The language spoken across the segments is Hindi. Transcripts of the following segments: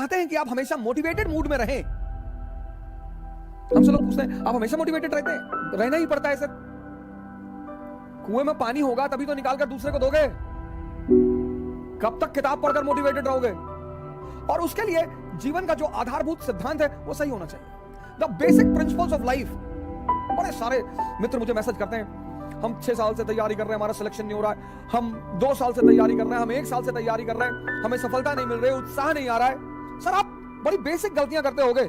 चाहते हैं कि आप हमेशा मोटिवेटेड मूड में रहें। हमसे लोग पूछते हैं आप हमेशा मोटिवेटेड रहते हैं? रहना ही पड़ता है सर। कुएं में पानी होगा तभी तो निकालकर दूसरे को दोगे। कब तक किताब पढ़कर मोटिवेटेड रहोगे? और उसके लिए जीवन का जो आधारभूत सिद्धांत है वो सही होना चाहिए। The basic principles of life. बड़े सारे मित्र मुझे मैसेज करते हैं, हम 6 साल से तैयारी कर रहे हैं, हमारा सिलेक्शन नहीं हो रहा है, हम 2 साल से तैयारी कर रहे हैं, हम 1 साल से तैयारी कर रहे हैं, हमें सफलता नहीं मिल रही, उत्साह नहीं आ रहा है। सर आप बड़ी बेसिक गलतियां करते होगे,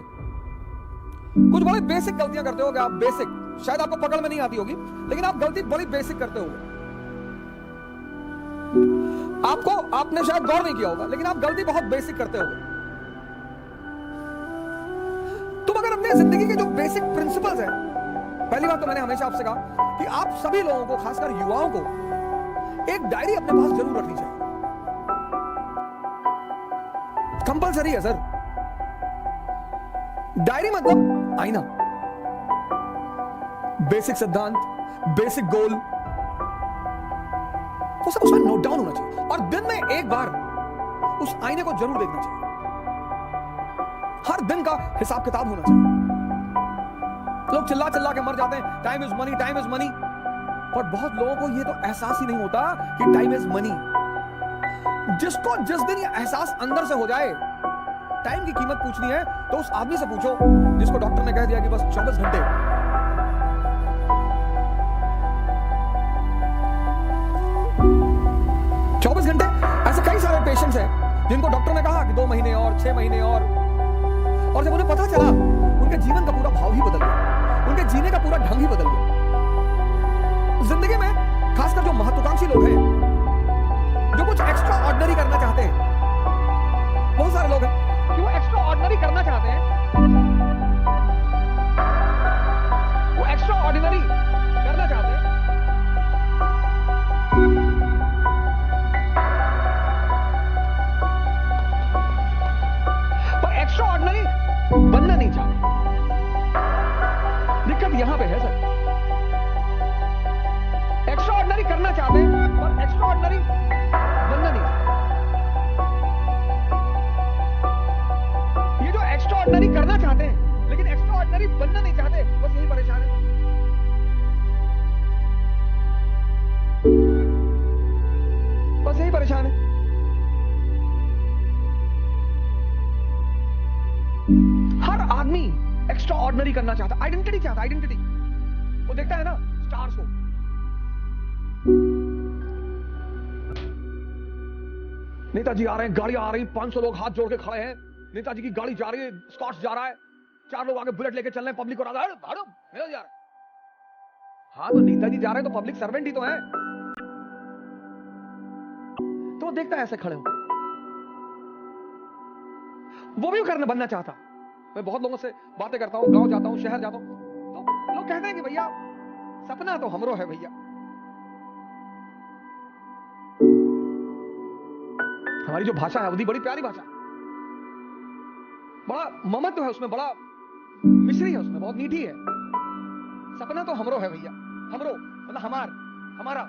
कुछ बड़ी बेसिक गलतियां करते होगे आप। बेसिक शायद आपको पकड़ में नहीं आती होगी, लेकिन आप गलती बड़ी बेसिक करते होगे। आपने शायद गौर नहीं किया होगा, लेकिन आप गलती बहुत बेसिक करते होगे। तुम अगर अपने जिंदगी के जो बेसिक प्रिंसिपल्स हैं, पहली बात तो मैंने हमेशा आपसे कहा कि आप सभी लोगों को, खासकर युवाओं को, एक डायरी अपने पास जरूर रखनी चाहिए। कंपलसरी है सर। डायरी मतलब आईना। बेसिक सिद्धांत, बेसिक गोल, वो सब उसमें नोट डाउन होना चाहिए और दिन में एक बार उस आईने को जरूर देखना चाहिए। हर दिन का हिसाब किताब होना चाहिए। लोग चिल्ला चिल्ला के मर जाते हैं, time is money, time is money. पर बहुत लोगों को यह तो एहसास ही नहीं होता कि टाइम इज मनी। जिस दिन यह एहसास अंदर से हो जाए, टाइम की कीमत पूछनी है तो उस आदमी से पूछो जिसको डॉक्टर ने कह दिया कि बस 24 घंटे। ऐसे कई सारे पेशेंट्स हैं जिनको डॉक्टर ने कहा कि 2 महीने और, 6 महीने और जब उन्हें पता चला, उनके जीवन का पूरा भाव ही बदल गया, उनके जीने का पूरा ढंग ही बदल गया। जिंदगी में खासकर जो महत्वाकांक्षी लोग हैं, जो कुछ एक्स्ट्रा ऑर्डिनरी करना चाहते हैं, बहुत सारे लोग हैं कि वो एक्स्ट्रा ऑर्डिनरी करना चाहते हैं, वो एक्स्ट्रा ऑर्डिनरी करना चाहते हैं, पर एक्स्ट्रा ऑर्डिनरी बनना नहीं चाहते। दिक्कत यहां पे है सर। एक्स्ट्रा ऑर्डिनरी करना चाहते हैं पर एक्स्ट्रा ऑर्डिनरी बनना नहीं चाहते। ये जो एक्स्ट्रा ऑर्डिनरी करना चाहते हैं लेकिन एक्स्ट्रा ऑर्डिनरी बनना नहीं चाहते, बस यही परेशान है। बस यही परेशान है। हर आदमी एक्स्ट्रा ऑर्डिनरी करना चाहता, आइडेंटिटी चाहता, आइडेंटिटी। वो देखता है ना स्टार्स को, नेताजी आ रहे हैं, गाड़ियां आ रही, 500 लोग हाथ जोड़ के खड़े हैं, नेताजी की गाड़ी जा रही है, स्कॉट्स जा रहा है, 4 लोग आगे बुलेट लेके चल रहे हैं, पब्लिक को जा रहा है। हाँ तो नेताजी जा रहे हैं तो पब्लिक सर्वेंट ही तो है। तो वो देखता है ऐसे खड़े हो, वो भी करने बनना चाहता। मैं बहुत लोगों से बातें करता हूं, गांव जाता हूं, शहर जाता हूं, तो लोग कहते हैं कि भैया सपना तो हमरो है भैया। हमारी जो भाषा है अवधी बड़ी प्यारी भाषा, बड़ा ममत्व है उसमें, बड़ा मिश्री है उसमें, बहुत मीठी है। सपना तो हमरो है भैया, हमरो मतलब हमारा।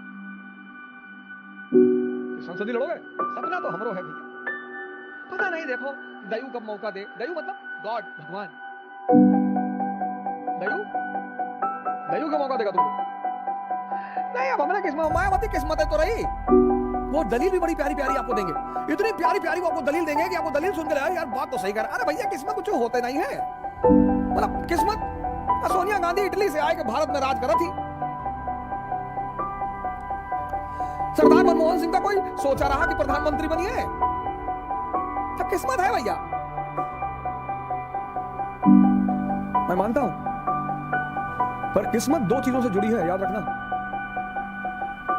संसदीय लड़ोगे, सपना तो हमरो है भैया। पता नहीं, देखो दयु कब मौका दे। दयु मतलब गॉड, भगवान। दयु का मौका देगा तुमको। नहीं, अब हमने किस्मत, मायावती किस्मत है तो रही। वो दलील भी बड़ी प्यारी प्यारी आपको देंगे, इतनी प्यारी प्यारी वो आपको दलील देंगे कि आपको दलील सुनकर यार बात तो सही कर। अरे भैया किस्मत कुछ होते नहीं है। मतलब किस्मत, सोनिया गांधी इटली से आए के भारत में राज करा थी। सरदार मनमोहन सिंह का कोई सोचा रहा कि प्रधानमंत्री बनिए? तो किस्मत है भैया, मैं मानता हूं। पर किस्मत 2 चीजों से जुड़ी है, याद रखना।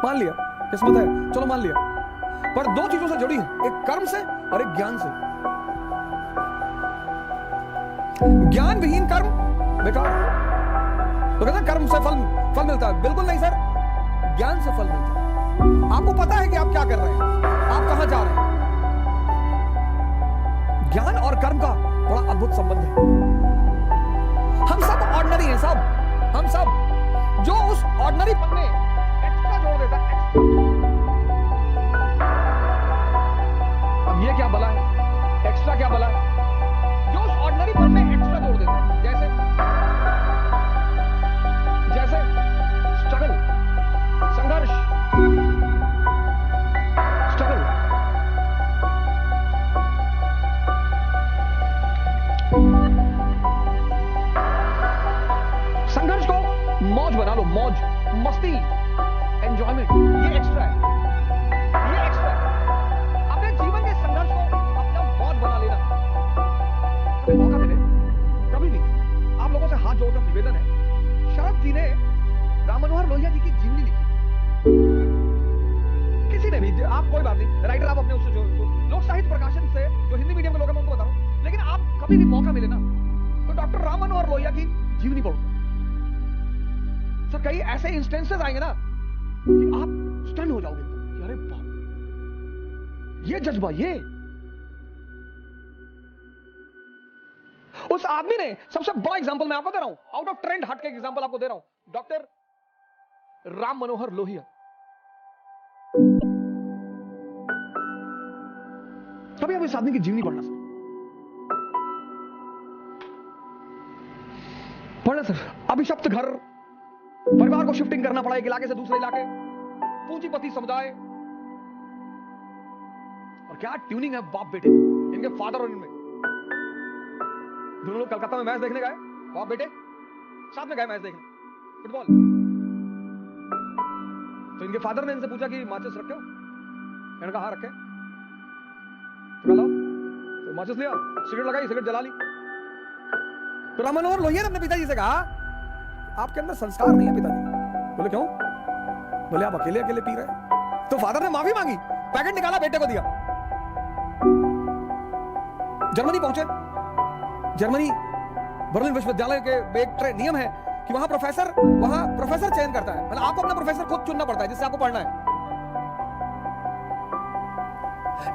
मान लिया किस्मत है, चलो मान लिया, पर 2 चीजों से जुड़ी है, एक कर्म से और एक ज्ञान से। ज्ञान विहीन कर्म बेकार। तो कहते हैं कर्म से फल मिलता है, बिल्कुल नहीं सर, ज्ञान से फल मिलता है। आपको पता है कि आप क्या कर रहे हैं, आप कहां जा रहे हैं। ज्ञान और कर्म का बड़ा अद्भुत संबंध है। हम सब ऑर्डिनरी हैं, हम सब। जो उस ऑर्डिनरी पन में एक्स्ट्रा जोड़ देता है, अब ये क्या भला है, एक्स्ट्रा क्या भला है। मस्ती, एंजॉयमेंट, ये एक्स्ट्रा है, ये एक्स्ट्रा है। अपने जीवन के संघर्ष को अपना मौज बना लेना। कभी मौका मिले, कभी भी आप लोगों से हाथ जोड़कर निवेदन है, शरद जी ने राम मनोहर लोहिया जी की जीवनी लिखी, किसी ने भी, आप कोई बात नहीं, राइटर आप अपने उससे जो लोक साहित्य प्रकाशन से जो हिंदी मीडियम के लोग हैं मैं उनको बता रहा हूं, लेकिन आप कभी भी मौका मिले ना तो डॉक्टर राम मनोहर लोहिया की जीवनी पढ़ो। सर कई ऐसे इंस्टेंसेस आएंगे ना कि आप स्टन हो जाओगे कि अरे बाप, ये जज्बा, ये उस आदमी ने सबसे बड़ा एग्जांपल मैं आपको दे रहा हूं, आउट ऑफ ट्रेंड हट के एग्जांपल आपको दे रहा हूं, डॉक्टर राम मनोहर लोहिया। तभी आप इस आदमी की जीवनी पढ़ना सर, पढ़ना सर। अभिशप्त घर, परिवार को शिफ्टिंग करना पड़ा एक इलाके से दूसरे इलाके, पूंजीपति समुदाय, और क्या ट्यूनिंग है बाप बेटे, इनके फादर और इनमें। दोनों लोग कलकत्ता में मैच देखने गए, बाप बेटे साथ में गए मैच देखने, फुटबॉल। तो इनके फादर ने इनसे पूछा कि माचिस रखे हो? इन्होंने कहा हाँ रखे। तो लाओ, तो माचिस लिया, सिगरेट लगाई, सिगरेट जला ली। तो राम मनोहर लोहिया ने अपने पिताजी से कहा आपके अंदर संस्कार नहीं है पिताजी। बोले क्यों? बोले आप अकेले अकेले पी रहे। तो फादर ने माफी मांगी, पैकेट निकाला, बेटे को दिया। जर्मनी पहुंचे, जर्मनी बर्लिन विश्वविद्यालय के एक नियम है कि वहां प्रोफेसर चयन करता है, मतलब आपको अपना प्रोफेसर खुद चुनना पड़ता है जिससे आपको पढ़ना है।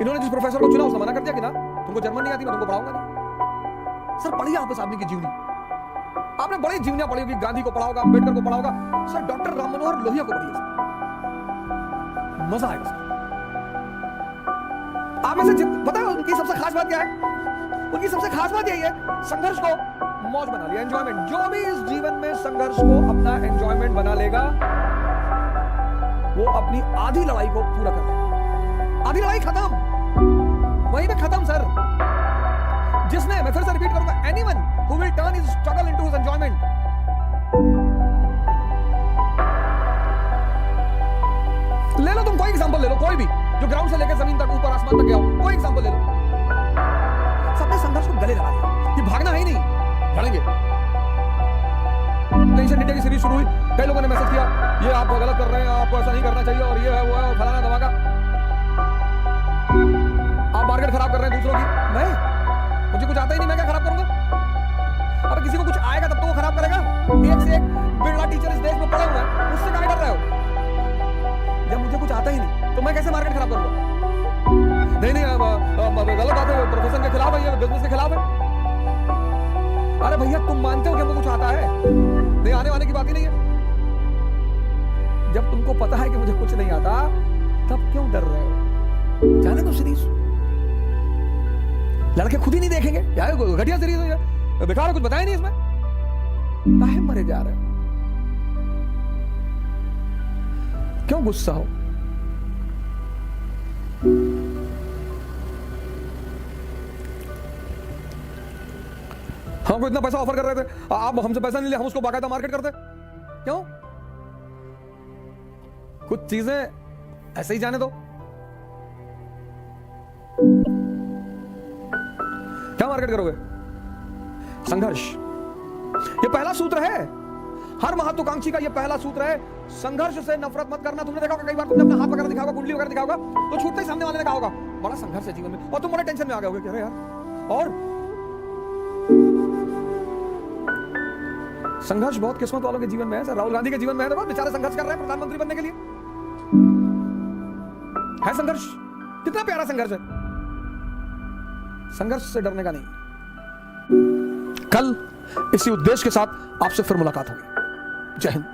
इन्होंने जिस प्रोफेसर को चुना उसने मना कर दिया कि ना तुमको जर्मन नहीं आती, मैं तुमको पढ़ाऊंगा नहीं। सर पढ़िए आप इस आदमी की जीवनी, आपने बड़ी जीवनियां पढ़ी होगी, गांधी को पढ़ा होगा, अंबेडकर को पढ़ा होगा, सर डॉक्टर राम मनोहर लोहिया को पढ़िए, मजा आएगा सर। आप में से पता है उनकी सबसे खास बात क्या है? उनकी सबसे खास बात यही है, संघर्ष को मौज बना लिया, एंजॉयमेंट। जो भी इस जीवन में संघर्ष को अपना एंजॉयमेंट बना लेगा वो अपनी आधी लड़ाई को पूरा कर लेगा। आधी लड़ाई खत्म, वहीं पे खत्म सर। जिसने, मैं फिर से रिपीट करूंगा, anyone who will turn his struggle into his enjoyment, ले लो तुम कोई एग्जांपल ले लो, कोई भी जो ग्राउंड से लेकर जमीन तक, ऊपर आसमान तक गया हो, कोई एग्जांपल ले लो, सबने संघर्ष को गले लगा लिया। ये भागना है ही नहीं, लड़ेंगे। टेंशन इंडिया की सीरीज शुरू हुई, कई लोगों ने मैसेज किया ये आप गलत कर रहे हैं, आपको ऐसा नहीं करना चाहिए, और ये है वो है, फलाना धमाका, आप मार्केट खराब कर रहे हैं दूसरों की। मैं, मुझे कुछ आता ही नहीं, मैं क्या खराब करूंगा? अब किसी को कुछ आएगा तब तो वो खराब करेगा। एक से एक बिरला टीचर इस देश में पड़े हुए हैं, उससे काहे डर रहे हो? जब मुझे कुछ आता ही नहीं तो मैं कैसे मार्केट खराब करूंगा? नहीं गलत बात है, प्रोफेशन के खिलाफ है, ये बिजनेस के खिलाफ है। अरे भैया तुम मानते हो कि हमको कुछ आता है? नहीं, आने वाने की बात ही नहीं है। जब तुमको पता है कि मुझे कुछ नहीं आता तब क्यों डर रहे हो? जाने दो सीरीज, लड़के खुद ही नहीं देखेंगे यार, घटिया सीरीज है, बेकार, कुछ बताया नहीं इसमें, काहे मरे जा रहे हो? क्यों गुस्सा हो? हमको इतना पैसा ऑफर कर रहे थे, आप हमसे पैसा नहीं लिया, हम उसको बाकायदा मार्केट करते, क्यों? कुछ चीजें ऐसे ही जाने दो। क्या मार्केट करोगे? संघर्ष, ये पहला सूत्र है, हर महत्वाकांक्षी का ये पहला सूत्र है, संघर्ष से नफरत मत करना। तुमने देखा होगा कई बार तुमने अपना हाथ वगैरह दिखाओगा, कुंडली वगैरह दिखाओगा, तो छूटते ही सामने वाले ने कहा होगा बड़ा संघर्ष है जीवन में, और तुम बड़े टेंशन में आ गए होगे, कह रहे यार। और संघर्ष बहुत किस्मत वालों के जीवन में है सर। राहुल गांधी के जीवन में है, देखो बेचारे संघर्ष कर रहे हैं प्रधानमंत्री बनने के लिए, है संघर्ष, कितना प्यारा संघर्ष है। संघर्ष से डरने का नहीं। कल इसी उद्देश्य के साथ आपसे फिर मुलाकात होगी। जय हिंद।